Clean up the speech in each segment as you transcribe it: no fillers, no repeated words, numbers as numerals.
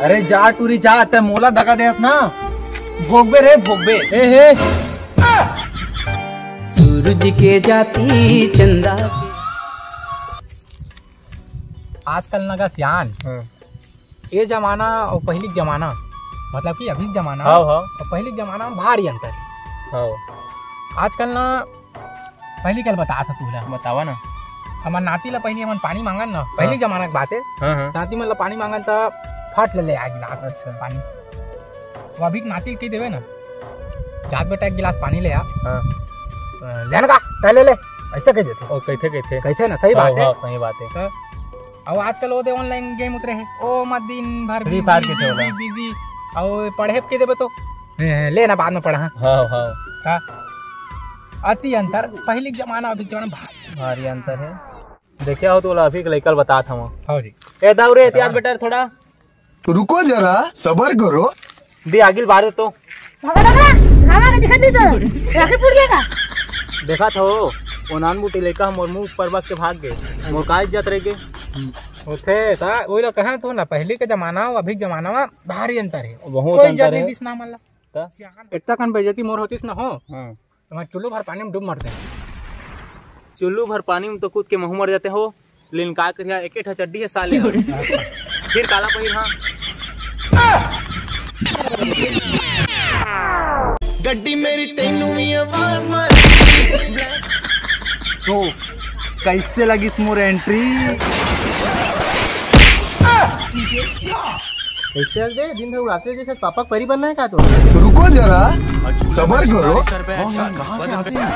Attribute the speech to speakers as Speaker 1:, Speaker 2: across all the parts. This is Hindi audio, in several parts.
Speaker 1: अरे जा टूरी जा ते मोला दगा देस ना भोगबे रे भोगबे हे हे
Speaker 2: सूरज के जाती चंदा के।
Speaker 3: आजकल ना का सियान ये जमाना और पहली जमाना मतलब कि अभी जमाना और पहली जमाना में भारी अंतर है। आजकल ना पहली कल बता था तुझे
Speaker 1: बतावा ना
Speaker 3: हमार नाती ला पहली हमन पानी मांगन ना पहली जमाना की बात है। नाती मन ला पानी मांगन तो फट ले आ गिलास। अच्छा पानी वो अभी नाती के देवे ना जात बेटा एक गिलास पानी ले आ लेना का पहले ले ऐसा कह देते
Speaker 1: और कहते
Speaker 3: ना सही बात है।
Speaker 1: सही बात है।
Speaker 3: अब आजकल वो दे ऑनलाइन गेम उतरे हैं ओ मत दिन भर
Speaker 1: फ्री फायर के थे
Speaker 3: बिजी और पढ़े के देबे तो लेना बाद में पढ़ा। हां अति अंतर पहली जमाना अभी जमाना
Speaker 1: भारी अंतर है। देखे हो तो अभी लइकल बता था
Speaker 3: हां जी
Speaker 1: ए दाऊरे एहतियात बेटा थोड़ा
Speaker 4: रुको जरा सबर करो
Speaker 1: दे आगिल बार तो
Speaker 5: दिखा दी तो राखी फूट गया का
Speaker 1: देखा था वो नान बूटी लेका मोर मुंह पर बक के भाग गए मोर काज जात रह गए
Speaker 3: ओथे ता ओइला कहा तो ना पहले के जमाना और अभी के जमाना में भारी अंतर है।
Speaker 1: बहुत
Speaker 3: कोई
Speaker 1: अंतर है।
Speaker 3: दिस ना मल्ला ता इतना कन बेइज्जती मोर होतिस ना हो तो मैं चुल्लू भर पानी में डूब मरते हैं।
Speaker 1: चुल्लू भर पानी में तो कूद के महू मर जाते हो लेकिन का करिया एक ठा चड्डी है साले फिर काला पहिर। हां
Speaker 2: गड्डी मेरी तेनू भी आवाज मार
Speaker 1: तो कैसे लगी मोर एंट्री
Speaker 3: कैसे दे दिन भर उड़ाते जैसे पापा परी बनना है का तो
Speaker 4: रुको जरा सबर करो
Speaker 2: कहां से आते हैं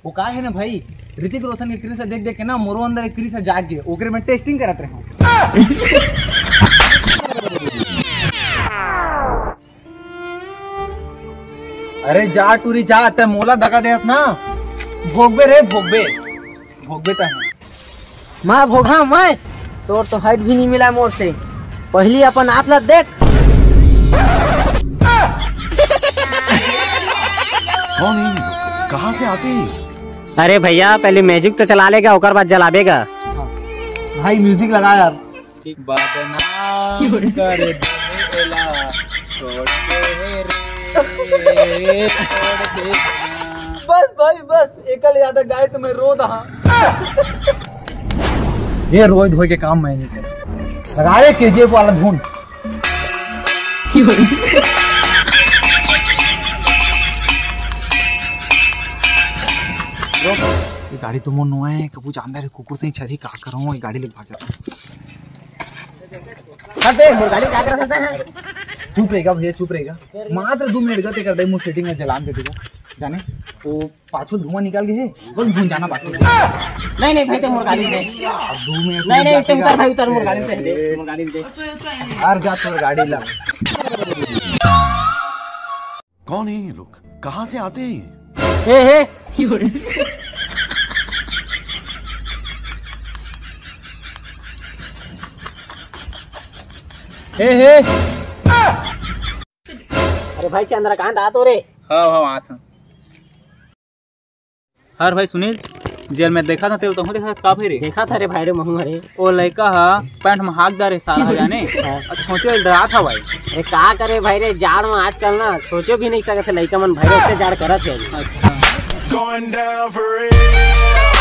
Speaker 1: वो का है ना भाई ऋतिक रोशन के क्री से देख देख के ना मोरो अंदर एक क्री से जाग गए ओकरे में टेस्टिंग करत रहे। अरे जा टूरी जा ते मोला दगा देस ना भोगबे रे भोगबे ता
Speaker 5: मैं भोगा मैं तोर तो हाइट भी नहीं मिला मोर से पहली अपन आप ला देख।
Speaker 2: कौन है कहां से आते हैं?
Speaker 6: अरे भैया पहले मैजिक तो चला लेगा ओकर बाद जलाबेगा।
Speaker 1: भाई म्यूजिक लगा यार एक बात ना करे देला छोड़ दे बस भाई बस एकल याद गाय तो मैं रो दहा ये रोज धोए के काम मैं नहीं कर लगा रे केजीएफ वाला धुन। ये गाड़ी तो मोर नुआ है कबू जानदा है कुकुर से ही छरी का करूं ये गाड़ी ले भाग जाता अबे मोर गाड़ी क्या कर सकता है। चुप रहेगा भैया चुप रहेगा मात्र 2 मिनट गते कर दे मु सेटिंग में चलान दे देगा जाने वो पाछू धुआं निकाल के है बस धुन जाना बाकी
Speaker 5: नहीं भाई तो मोर गाड़ी दे
Speaker 1: अब 2 मिनट
Speaker 5: नहीं तो उतर भाई उतर मोर गाड़ी से दे मोर गाड़ी दे
Speaker 1: यार जा तो गाड़ी ला।
Speaker 2: कौन है ये लोग कहां से आते हैं?
Speaker 5: हे अरे भाई चंद्रकांत आ तो रे।
Speaker 1: हां आता हर भाई सुनील जेल में देखा था तेल तो हूं देखा का फिर
Speaker 5: देखा था रे भाई रे महू हरे
Speaker 1: ओ लड़का हा पैंट में हाथ डाले सारा जाने सोचो डरा था भाई।
Speaker 5: अरे का करे भाई रे जाड़ में आजकल ना सोचो भी नहीं सकते लड़का मन भाई से जाड़ करत है।
Speaker 2: Going down for real